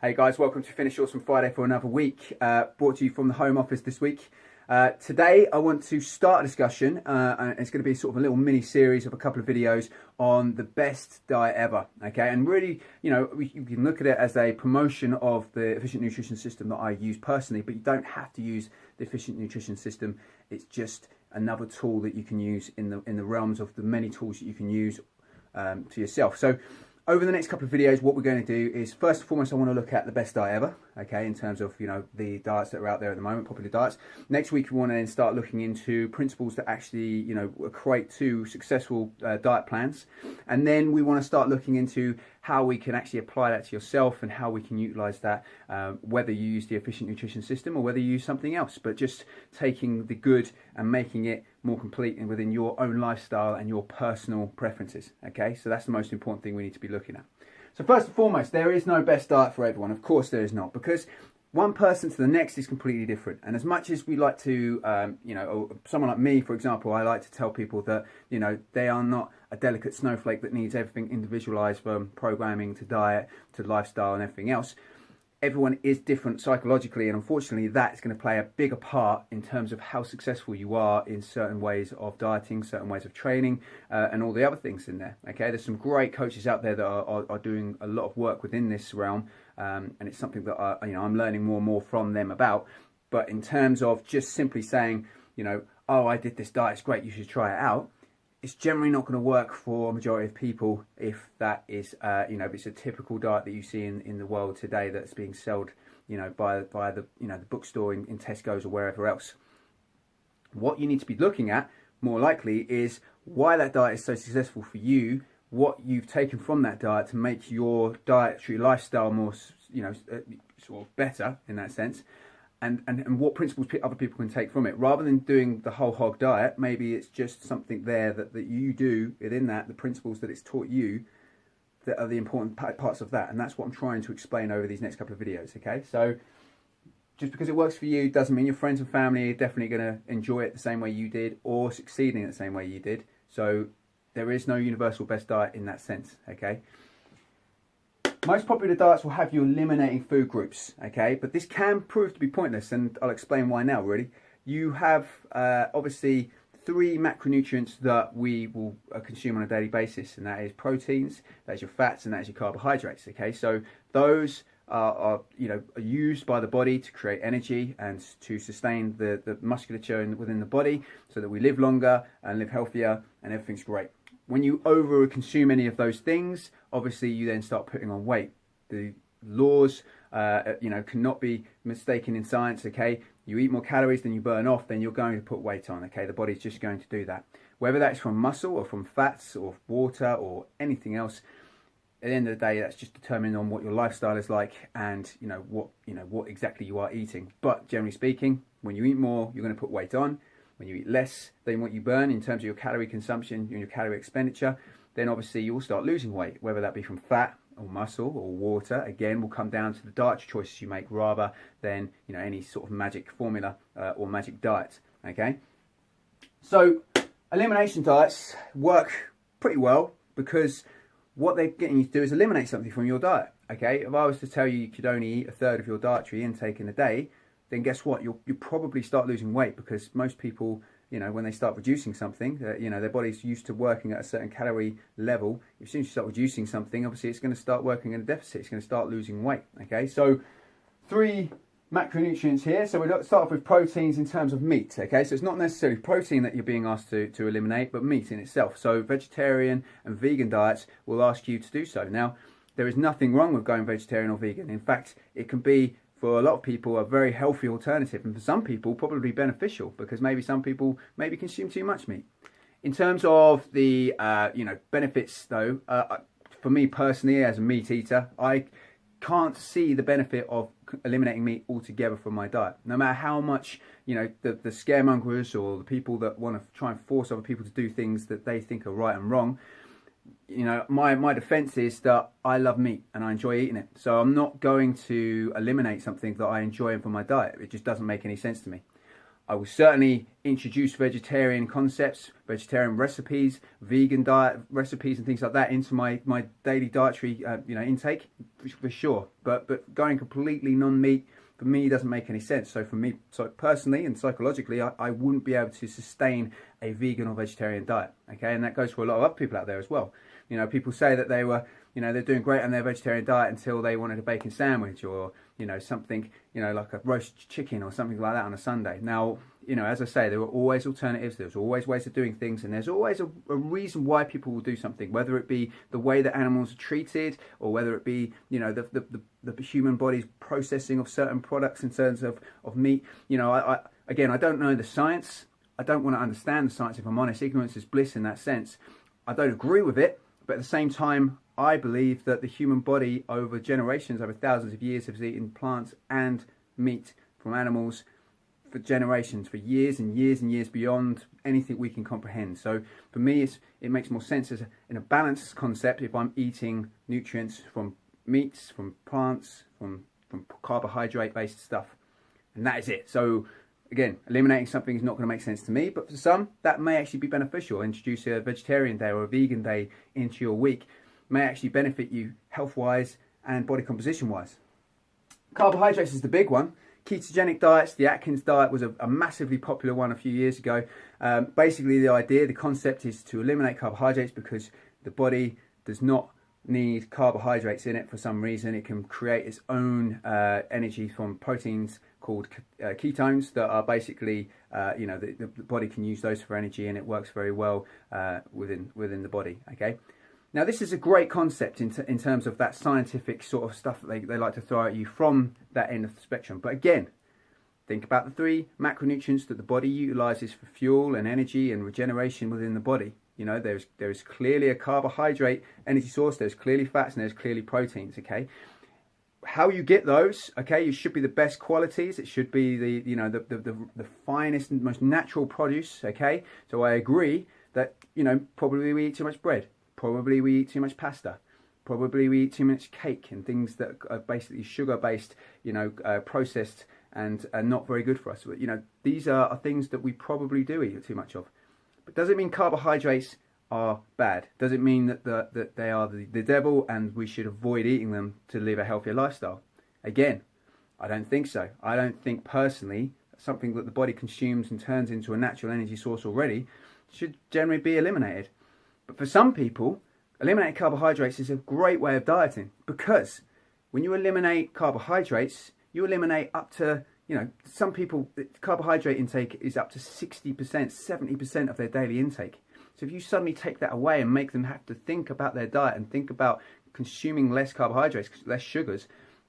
Hey guys, welcome to Finish Awesome Friday for another week, brought to you from the Home Office this week. Today I want to start a discussion, and it's going to be sort of a little mini series of a couple of videos on the best diet ever, okay? And really, you know, you can look at it as a promotion of the Efficient Nutrition System that I use personally, but you don't have to use the Efficient Nutrition System. It's just another tool that you can use in the realms of the many tools that you can use to yourself. So over the next couple of videos, what we're going to do is, first and foremost, I want to look at the best diet ever, okay, in terms of, you know, the diets that are out there at the moment, popular diets. Next week, we want to then start looking into principles that actually, you know, equate to successful diet plans. And then we want to start looking into how we can actually apply that to yourself and how we can utilize that, whether you use the Efficient Nutrition System or whether you use something else, but just taking the good and making it more complete and within your own lifestyle and your personal preferences, okay? So that's the most important thing we need to be looking at. So first and foremost, there is no best diet for everyone. Of course there is not, because one person to the next is completely different. And as much as we like to, you know, or someone like me, for example, I like to tell people that, you know, they are not a delicate snowflake that needs everything individualized, from programming to diet to lifestyle and everything else. Everyone is different psychologically, and unfortunately that is going to play a bigger part in terms of how successful you are in certain ways of dieting, certain ways of training, and all the other things in there, okay? There's some great coaches out there that are doing a lot of work within this realm, and it's something that I'm learning more and more from them about. But in terms of just simply saying, you know, oh, I did this diet, it's great, you should try it out, it's generally not going to work for a majority of people if that is, you know, if it's a typical diet that you see in the world today that's being sold, you know, by the, you know, the bookstore in Tesco's or wherever else. What you need to be looking at, more likely, is why that diet is so successful for you, what you've taken from that diet to make your dietary lifestyle more, you know, sort of better in that sense. And what principles other people can take from it, rather than doing the whole hog diet. Maybe it's just something there that you do within that, the principles that it's taught you, that are the important parts of that. And that's what I'm trying to explain over these next couple of videos, okay? So just because it works for you doesn't mean your friends and family are definitely going to enjoy it the same way you did or succeeding in the same way you did. So there is no universal best diet in that sense, okay? Most popular diets will have you eliminating food groups, okay? But this can prove to be pointless, and I'll explain why now, really. You have, obviously, 3 macronutrients that we will consume on a daily basis, and that is proteins, that is your fats, and that is your carbohydrates, okay? So those are used by the body to create energy and to sustain the musculature within the body so that we live longer and live healthier and everything's great. When you over consume any of those things, obviously you then start putting on weight. The laws, you know, cannot be mistaken in science, okay? You eat more calories than you burn off, then you're going to put weight on, okay? The body's just going to do that. Whether that's from muscle or from fats or water or anything else, at the end of the day, that's just determining on what your lifestyle is like and, you know, what exactly you are eating. But generally speaking, when you eat more, you're going to put weight on. When you eat less than what you burn in terms of your calorie consumption and your calorie expenditure, then obviously you will start losing weight, whether that be from fat or muscle or water. Again, will come down to the dietary choices you make rather than, you know, any sort of magic formula or magic diet, okay? So elimination diets work pretty well because what they're getting you to do is eliminate something from your diet, okay? If I was to tell you could only eat 1/3 of your dietary intake in a day, then guess what? You'll probably start losing weight, because most people, you know, when they start reducing something, you know, their body's used to working at a certain calorie level. As soon as you start reducing something, obviously it's going to start working in a deficit. It's going to start losing weight, okay? So 3 macronutrients here. So we'll start off with proteins in terms of meat, okay? So it's not necessarily protein that you're being asked to eliminate, but meat in itself. So vegetarian and vegan diets will ask you to do so. Now, there is nothing wrong with going vegetarian or vegan. In fact, it can be, for a lot of people, a very healthy alternative, and for some people probably beneficial, because maybe some people maybe consume too much meat. In terms of the you know, benefits though, for me personally as a meat eater, I can't see the benefit of eliminating meat altogether from my diet. No matter how much, you know, the scaremongers or the people that want to try and force other people to do things that they think are right and wrong, you know, my defense is that I love meat and I enjoy eating it. So I'm not going to eliminate something that I enjoy from my diet. It just doesn't make any sense to me. I will certainly introduce vegetarian concepts, vegetarian recipes, vegan diet recipes and things like that into my daily dietary intake for sure. But going completely non-meat for me doesn't make any sense. So for me, so personally and psychologically, I wouldn't be able to sustain a vegan or vegetarian diet. Okay, and that goes for a lot of other people out there as well. You know, people say that they were, they're doing great on their vegetarian diet until they wanted a bacon sandwich or, something, like a roast chicken or something like that on a Sunday. Now, as I say, there were always alternatives. There's always ways of doing things, and there's always a reason why people will do something, whether it be the way that animals are treated or whether it be, the human body's processing of certain products in terms of meat. I don't know the science. I don't want to understand the science, if I'm honest. Ignorance is bliss in that sense. I don't agree with it, but at the same time, I believe that the human body over generations, over thousands of years, has eaten plants and meat from animals for generations, for years and years and years beyond anything we can comprehend. So for me, it makes more sense in a balanced concept if I'm eating nutrients from meats, from plants, from carbohydrate-based stuff. And that is it. So again, eliminating something is not going to make sense to me, but for some, that may actually be beneficial. Introduce a vegetarian day or a vegan day into your week may actually benefit you health-wise and body composition-wise. Carbohydrates is the big one. Ketogenic diets, the Atkins diet was a massively popular one a few years ago. Basically, the concept is to eliminate carbohydrates because the body does not need carbohydrates in it for some reason. It can create its own energy from proteins called ketones that are basically, the body can use those for energy, and it works very well within the body, okay? Now, this is a great concept in terms of that scientific sort of stuff that they like to throw at you from that end of the spectrum. But again, think about the 3 macronutrients that the body utilizes for fuel and energy and regeneration within the body. There's clearly a carbohydrate energy source, there's clearly fats, and there's clearly proteins, okay? How you get those, okay, it should be the best qualities. It should be the finest and most natural produce, okay? So I agree that, probably we eat too much bread. Probably we eat too much pasta. Probably we eat too much cake and things that are basically sugar-based, processed and not very good for us. But, these are things that we probably do eat too much of. But does it mean carbohydrates are bad? Does it mean that they are the devil and we should avoid eating them to live a healthier lifestyle? Again, I don't think so. I don't think personally something that the body consumes and turns into a natural energy source already should generally be eliminated. But for some people, eliminating carbohydrates is a great way of dieting, because when you eliminate carbohydrates, you eliminate up to, some people, carbohydrate intake is up to 60%, 70% of their daily intake. So if you suddenly take that away and make them have to think about their diet and think about consuming less carbohydrates, less sugars,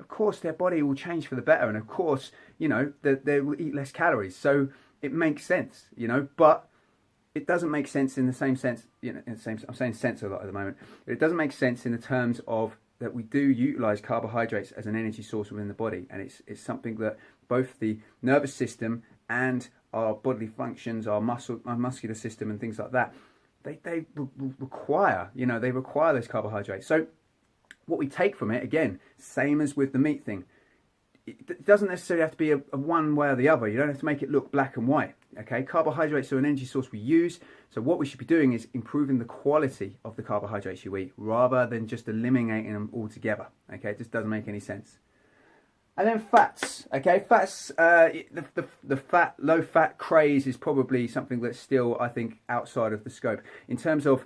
of course their body will change for the better, and of course, they will eat less calories. So it makes sense, but it doesn't make sense in the same sense, I'm saying sense a lot at the moment. It doesn't make sense in the terms of that we do utilize carbohydrates as an energy source within the body, and it's something that both the nervous system and our bodily functions, our muscular system and things like that, they require, they require those carbohydrates. So what we take from it, again, same as with the meat thing, it doesn't necessarily have to be a one way or the other. You don't have to make it look black and white. Okay, carbohydrates are an energy source we use. So what we should be doing is improving the quality of the carbohydrates you eat rather than just eliminating them altogether. Okay, it just doesn't make any sense. And then fats. Okay, fats. The low fat craze is probably something that's still, I think, outside of the scope in terms of.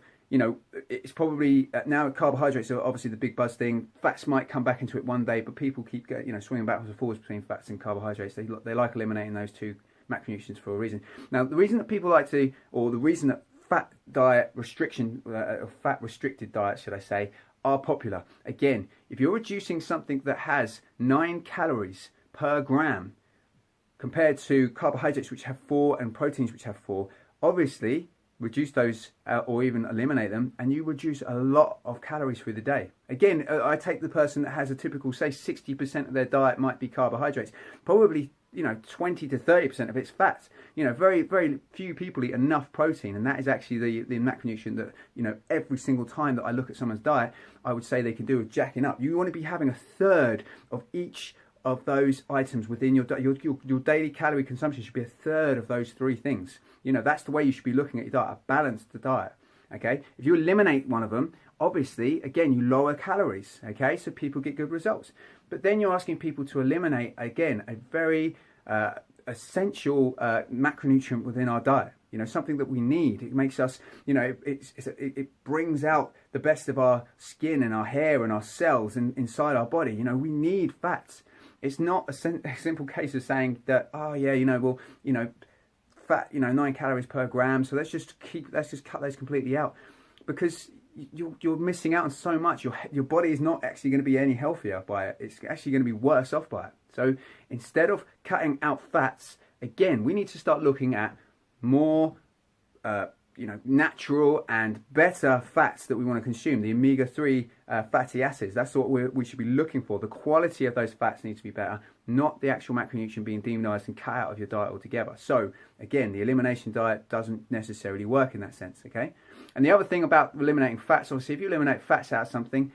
It's probably now carbohydrates are obviously the big buzz thing. Fats might come back into it one day, but people keep swinging backwards and forwards between fats and carbohydrates. They like eliminating those 2 macronutrients for a reason. Now, the reason that people like to, or the reason that fat diet restriction, or fat restricted diets, should I say, are popular. Again, if you're reducing something that has 9 calories per gram compared to carbohydrates which have 4 and proteins which have 4, obviously reduce those or even eliminate them, and you reduce a lot of calories through the day. Again, I take the person that has a typical, say 60% of their diet might be carbohydrates, probably 20 to 30% of it's fats. Very, very few people eat enough protein, and that is actually the macronutrient that, every single time that I look at someone's diet, I would say they can do with jacking up. You want to be having a third of each of those items within your daily calorie consumption should be a third of those three things. You know, that's the way you should be looking at your diet, a balanced diet. Okay, if you eliminate one of them, obviously, again, you lower calories. Okay, so people get good results. But then you're asking people to eliminate, again, a very essential macronutrient within our diet. You know, something that we need. It makes us, you know, it brings out the best of our skin and our hair and our cells inside our body. You know, we need fats. It's not a simple case of saying that, oh yeah, you know, well, you know, fat, you know, 9 calories per gram, so let's just cut those completely out, because you're missing out on so much. Your body is not actually going to be any healthier by it. It's actually going to be worse off by it. So instead of cutting out fats, again, we need to start looking at more you know, natural and better fats that we want to consume, the omega-3 fatty acids. That's what we should be looking for. The quality of those fats needs to be better, not the actual macronutrient being demonized and cut out of your diet altogether. So again, the elimination diet doesn't necessarily work in that sense, okay? And the other thing about eliminating fats, obviously, if you eliminate fats out of something,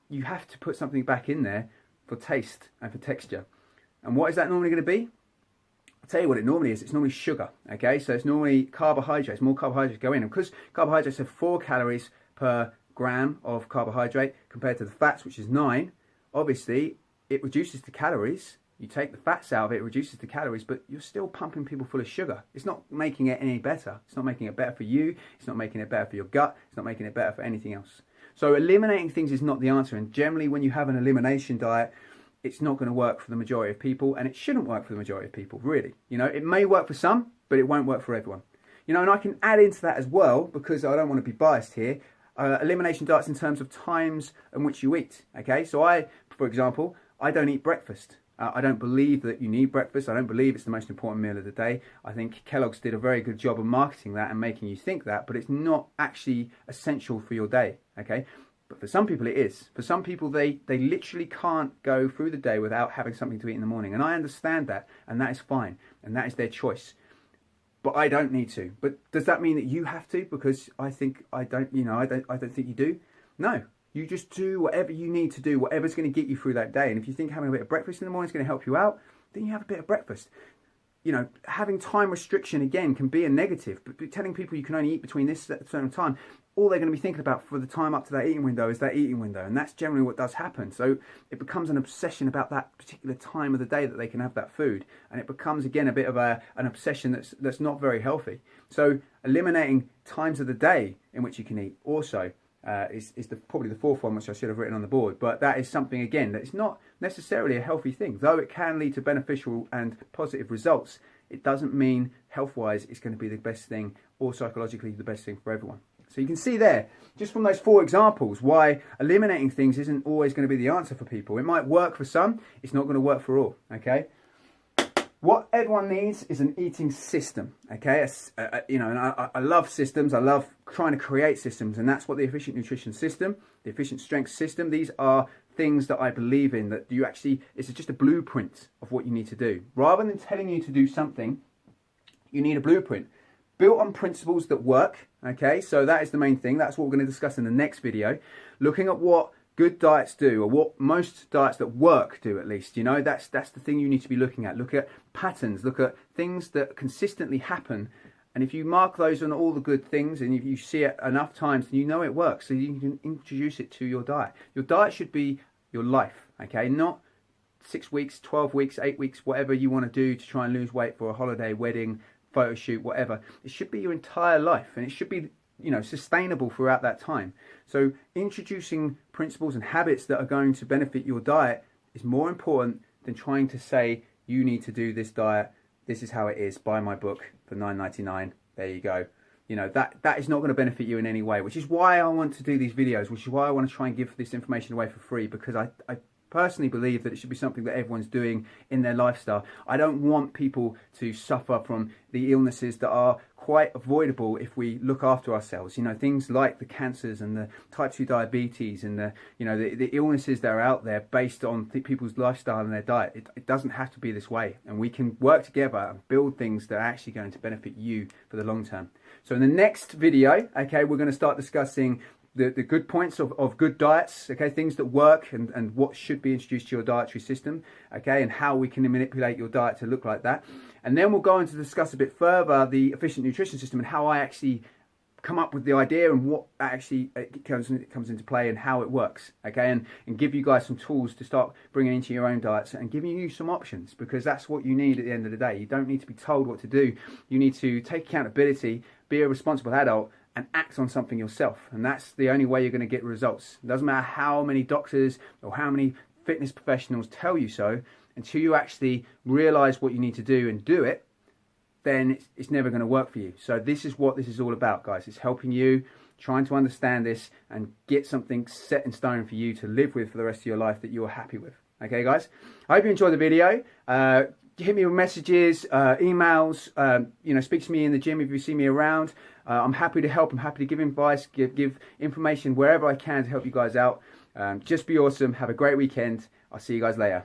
you have to put something back in there for taste and for texture. And what is that normally going to be? I'll tell you what it normally is. It's normally sugar, okay? So it's normally carbohydrates, more carbohydrates go in. And because carbohydrates have 4 calories per gram of carbohydrate compared to the fats, which is 9, obviously it reduces the calories. You take the fats out of it, it reduces the calories, but you're still pumping people full of sugar. It's not making it any better. It's not making it better for you. It's not making it better for your gut. It's not making it better for anything else. So eliminating things is not the answer. And generally when you have an elimination diet, it's not going to work for the majority of people, and it shouldn't work for the majority of people, really. You know, it may work for some, but it won't work for everyone. You know, and I can add into that as well, because I don't want to be biased here, elimination diets in terms of times in which you eat, okay? So for example, I don't eat breakfast. I don't believe that you need breakfast. I don't believe it's the most important meal of the day. I think Kellogg's did a very good job of marketing that and making you think that, but it's not actually essential for your day, okay? But for some people it is. For some people, they literally can't go through the day without having something to eat in the morning. And I understand that, and that is fine, and that is their choice. But I don't need to. But does that mean that you have to? Because I think I don't think you do. No. You just do whatever you need to do, whatever's going to get you through that day. And if you think having a bit of breakfast in the morning is going to help you out, then you have a bit of breakfast. You know, having time restriction, again, can be a negative. But telling people you can only eat between this certain time, all they're going to be thinking about for the time up to that eating window is that eating window. And that's generally what does happen. So it becomes an obsession about that particular time of the day that they can have that food. And it becomes, again, a bit of an obsession that's not very healthy. So eliminating times of the day in which you can eat also is probably the fourth one, which I should have written on the board. But that is something, again, that is not necessarily a healthy thing. Though it can lead to beneficial and positive results, it doesn't mean health-wise it's going to be the best thing, or psychologically the best thing for everyone. So you can see there, just from those 4 examples, why eliminating things isn't always going to be the answer for people. It might work for some, it's not going to work for all, okay? What everyone needs is an eating system, okay? You know, and I love systems. I love trying to create systems, and that's what the Efficient Nutrition System, the Efficient Strength System, these are things that I believe in, that you actually, it's just a blueprint of what you need to do. Rather than telling you to do something, you need a blueprint built on principles that work, okay? So that is the main thing. That's what we're going to discuss in the next video, looking at what good diets do, or what most diets that work do, at least. You know, that's the thing you need to be looking at. Look at patterns, look at things that consistently happen, and if you mark those on all the good things and if you see it enough times, then you know it works, so you can introduce it to your diet. Your diet should be your life, okay? Not 6 weeks, 12 weeks, 8 weeks, whatever you want to do to try and lose weight for a holiday, wedding, photo shoot, whatever. It should be your entire life, and it should be, you know, sustainable throughout that time. So introducing principles and habits that are going to benefit your diet is more important than trying to say you need to do this diet, this is how it is, buy my book for $9.99, there you go. You know, that is not going to benefit you in any way, which is why I want to do these videos, which is why I want to try and give this information away for free, because I personally believe that it should be something that everyone's doing in their lifestyle. I don't want people to suffer from the illnesses that are quite avoidable if we look after ourselves. You know, things like the cancers and the type 2 diabetes and the, you know, the illnesses that are out there based on people's lifestyle and their diet. It doesn't have to be this way, and we can work together and build things that are actually going to benefit you for the long term. So in the next video, okay, we're going to start discussing the good points of good diets, okay, things that work and what should be introduced to your dietary system, okay, and how we can manipulate your diet to look like that. And then we'll go on to discuss a bit further the efficient nutrition system and how I actually come up with the idea and what actually comes into play and how it works, okay, and give you guys some tools to start bringing into your own diets and giving you some options, because that's what you need at the end of the day. You don't need to be told what to do. You need to take accountability, be a responsible adult, and act on something yourself. And that's the only way you're going to get results. It doesn't matter how many doctors or how many fitness professionals tell you so, until you actually realize what you need to do and do it, then it's never going to work for you. So this is what this is all about, guys. It's helping you, trying to understand this and get something set in stone for you to live with for the rest of your life that you're happy with. Okay, guys? I hope you enjoyed the video. Hit me with messages, emails, you know, speak to me in the gym if you see me around. I'm happy to help. I'm happy to give advice, give information wherever I can to help you guys out. Just be awesome. Have a great weekend. I'll see you guys later.